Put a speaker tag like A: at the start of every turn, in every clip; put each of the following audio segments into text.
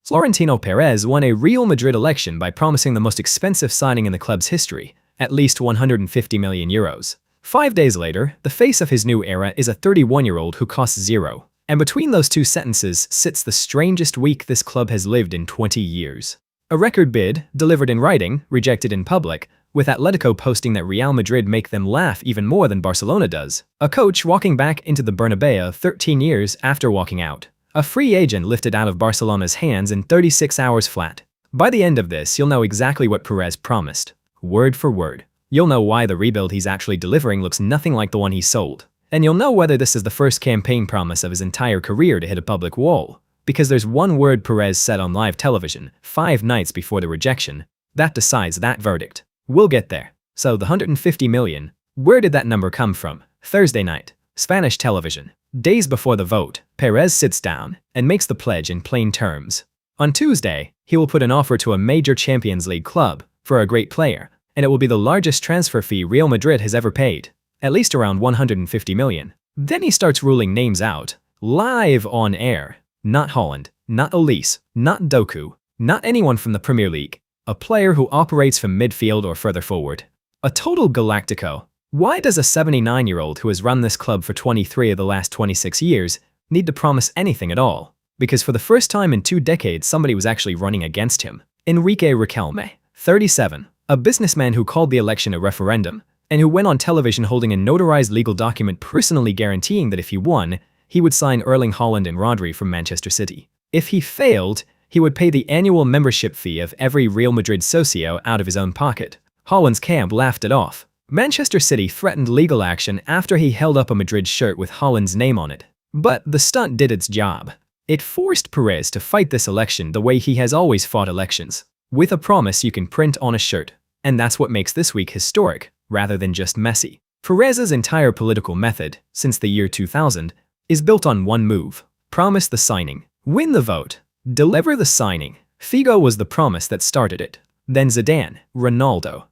A: Florentino Pérez won a Real Madrid election by promising the most expensive signing in the club's history, at least 150 million euros. 5 days later, the face of his new era is a 31-year-old who costs zero. And between those two sentences sits the strangest week this club has lived in 20 years. A record bid, delivered in writing, rejected in public, with Atlético posting that Real Madrid make them laugh even more than Barcelona does. A coach walking back into the Bernabeu 13 years after walking out. A free agent lifted out of Barcelona's hands in 36 hours flat. By the end of this, you'll know exactly what Perez promised. Word for word. You'll know why the rebuild he's actually delivering looks nothing like the one he sold. And you'll know whether this is the first campaign promise of his entire career to hit a public wall. Because there's one word Perez said on live television 5 nights before the rejection that decides that verdict. We'll get there. So the 150 million, where did that number come from? Thursday night, Spanish television. Days before the vote, Perez sits down and makes the pledge in plain terms. On Tuesday, he will put an offer to a major Champions League club for a great player, and it will be the largest transfer fee Real Madrid has ever paid, at least around 150 million. Then he starts ruling names out, live on air. Not Haaland, not Olise, not Doku, not anyone from the Premier League. A player who operates from midfield or further forward. A total galáctico. Why does a 79-year-old who has run this club for 23 of the last 26 years need to promise anything at all? Because for the first time in 2 decades, somebody was actually running against him. Enrique Riquelme, 37, a businessman who called the election a referendum, and who went on television holding a notarized legal document personally guaranteeing that if he won, he would sign Erling Haaland and Rodri from Manchester City. If he failed, he would pay the annual membership fee of every Real Madrid socio out of his own pocket. Haaland's camp laughed it off. Manchester City threatened legal action after he held up a Madrid shirt with Haaland's name on it. But the stunt did its job. It forced Perez to fight this election the way he has always fought elections, with a promise you can print on a shirt. And that's what makes this week historic, rather than just messy. Perez's entire political method, since the year 2000, is built on one move. Promise the signing. Win the vote. Deliver the signing. Figo was the promise that started it. Then Zidane, Ronaldo,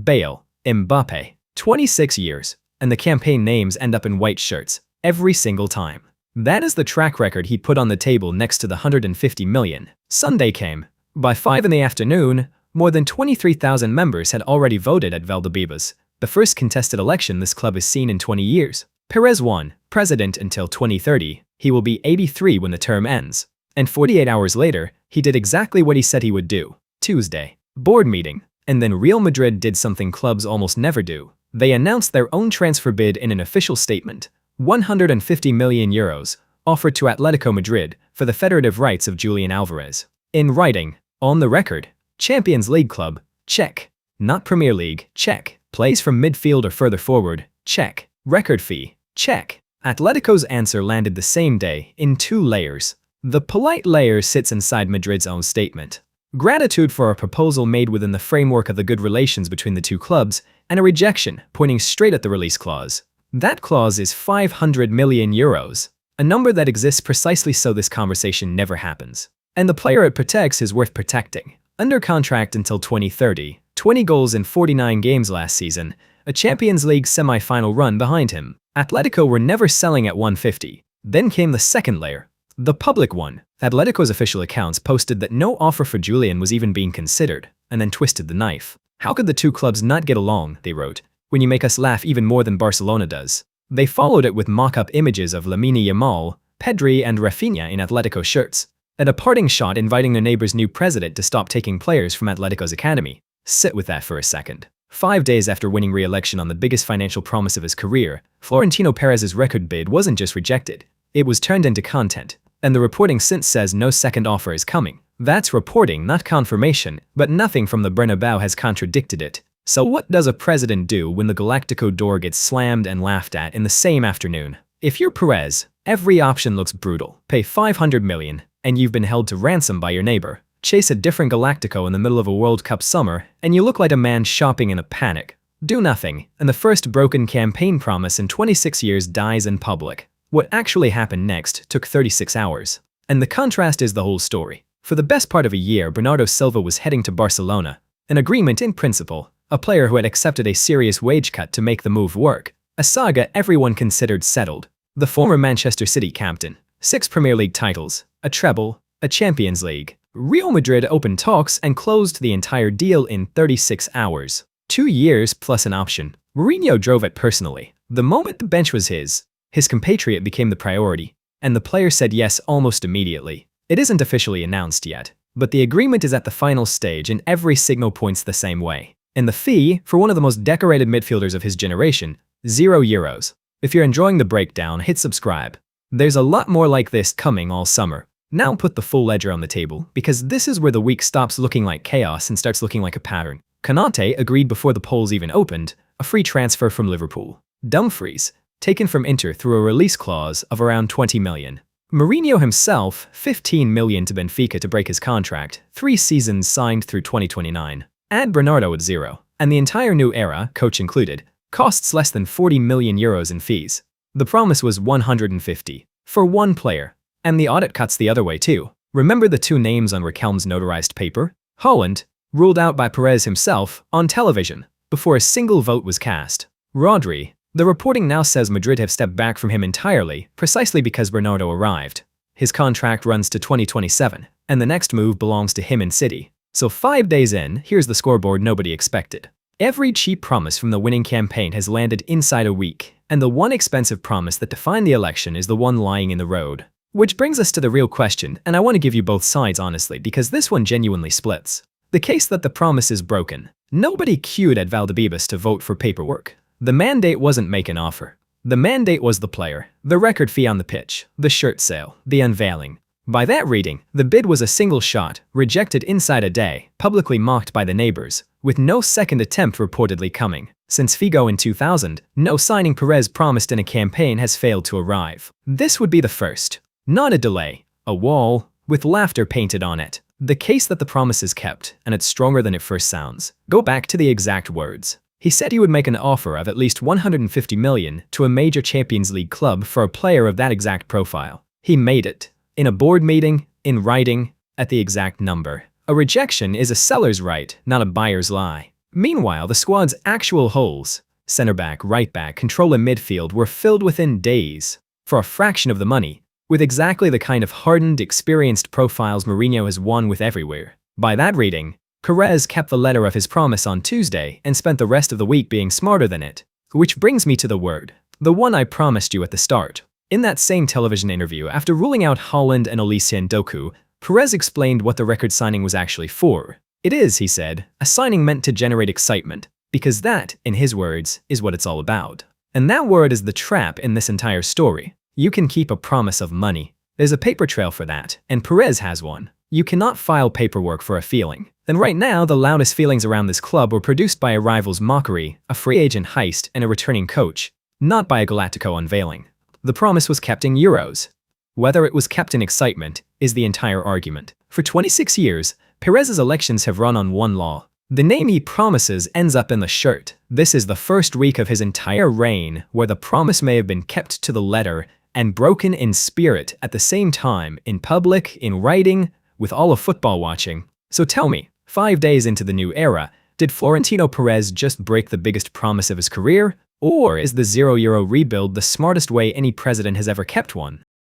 A: Bale, Mbappe. 26 years, and the campaign names end up in white shirts, every single time. That is the track record he put on the table next to the 150 million. Sunday came. By 5 in the afternoon, more than 23,000 members had already voted at Valdebebas, the first contested election this club has seen in 20 years. Perez won, president until 2030. He will be 83 when the term ends. And 48 hours later, he did exactly what he said he would do. Tuesday, board meeting. And then Real Madrid did something clubs almost never do. They announced their own transfer bid in an official statement. 150 million euros, offered to Atlético Madrid for the federative rights of Julian Alvarez. In writing, on the record, Champions League club, check. Not Premier League, check. Plays from midfield or further forward, check. Record fee, check. Atlético's answer landed the same day, in 2 layers. The polite layer sits inside Madrid's own statement. Gratitude for a proposal made within the framework of the good relations between the two clubs, and a rejection pointing straight at the release clause. That clause is 500 million euros, a number that exists precisely so this conversation never happens. And the player it protects is worth protecting. Under contract until 2030, 20 goals in 49 games last season, a Champions League semi-final run behind him. Atlético were never selling at 150. Then came the second layer, the public one. Atlético's official accounts posted that no offer for Julian was even being considered, and then twisted the knife. How could the two clubs not get along, they wrote, when you make us laugh even more than Barcelona does? They followed it with mock-up images of Lamine Yamal, Pedri and Rafinha in Atlético shirts, and a parting shot inviting their neighbor's new president to stop taking players from Atlético's academy. Sit with that for a second. 5 days after winning re-election on the biggest financial promise of his career, Florentino Pérez's record bid wasn't just rejected, it was turned into content. And the reporting since says no second offer is coming. That's reporting, not confirmation, but nothing from the Bernabeu has contradicted it. So what does a president do when the Galáctico door gets slammed and laughed at in the same afternoon? If you're Perez, every option looks brutal. Pay 500 million, and you've been held to ransom by your neighbor. Chase a different Galáctico in the middle of a World Cup summer, and you look like a man shopping in a panic. Do nothing, and the first broken campaign promise in 26 years dies in public. What actually happened next took 36 hours. And the contrast is the whole story. For the best part of a year, Bernardo Silva was heading to Barcelona. An agreement in principle, a player who had accepted a serious wage cut to make the move work. A saga everyone considered settled. The former Manchester City captain, 6 Premier League titles, a treble, a Champions League, Real Madrid opened talks and closed the entire deal in 36 hours. 2 years plus an option. Mourinho drove it personally. The moment the bench was his compatriot became the priority, and the player said yes almost immediately. It isn't officially announced yet, but the agreement is at the final stage and every signal points the same way. And the fee, for one of the most decorated midfielders of his generation, €0. If you're enjoying the breakdown, hit subscribe. There's a lot more like this coming all summer. Now put the full ledger on the table, because this is where the week stops looking like chaos and starts looking like a pattern. Konaté agreed before the polls even opened, a free transfer from Liverpool. Dumfries, taken from Inter through a release clause of around 20 million. Mourinho himself, 15 million to Benfica to break his contract, 3 seasons signed through 2029. Add Bernardo at 0, and the entire new era, coach included, costs less than €40 million in fees. The promise was 150 for one player, and the audit cuts the other way too. Remember the 2 names on Riquelme's notarized paper? Haaland, ruled out by Perez himself on television before a single vote was cast. Rodri, the reporting now says Madrid have stepped back from him entirely, precisely because Bernardo arrived. His contract runs to 2027, and the next move belongs to him in City. So 5 days in, here's the scoreboard nobody expected. Every cheap promise from the winning campaign has landed inside a week, and the one expensive promise that defined the election is the one lying in the road. Which brings us to the real question, and I want to give you both sides honestly, because this one genuinely splits. The case that the promise is broken. Nobody queued at Valdebebas to vote for paperwork. The mandate wasn't make an offer. The mandate was the player, the record fee on the pitch, the shirt sale, the unveiling. By that reading, the bid was a single shot, rejected inside a day, publicly mocked by the neighbors, with no second attempt reportedly coming. Since Figo in 2000, no signing Perez promised in a campaign has failed to arrive. This would be the first. Not a delay, a wall, with laughter painted on it. The case that the promise is kept, and it's stronger than it first sounds. Go back to the exact words. He said he would make an offer of at least 150 million to a major Champions League club for a player of that exact profile. He made it. In a board meeting, in writing, at the exact number. A rejection is a seller's right, not a buyer's lie. Meanwhile, the squad's actual holes, center back, right back, control and midfield, were filled within days, for a fraction of the money, with exactly the kind of hardened, experienced profiles Mourinho has won with everywhere. By that reading, Perez kept the letter of his promise on Tuesday and spent the rest of the week being smarter than it. Which brings me to the word, the one I promised you at the start. In that same television interview, after ruling out Haaland and Olise Ndoku, Perez explained what the record signing was actually for. It is, he said, a signing meant to generate excitement, because that, in his words, is what it's all about. And that word is the trap in this entire story. You can keep a promise of money. There's a paper trail for that, and Perez has one. You cannot file paperwork for a feeling. And right now, the loudest feelings around this club were produced by a rival's mockery, a free agent heist, and a returning coach, not by a Galáctico unveiling. The promise was kept in euros. Whether it was kept in excitement is the entire argument. For 26 years, Perez's elections have run on one law. The name he promises ends up in the shirt. This is the first week of his entire reign where the promise may have been kept to the letter and broken in spirit at the same time, in public, in writing, with all of football watching. So tell me, 5 days into the new era, did Florentino Pérez just break the biggest promise of his career? Or is the €0 rebuild the smartest way any president has ever kept one?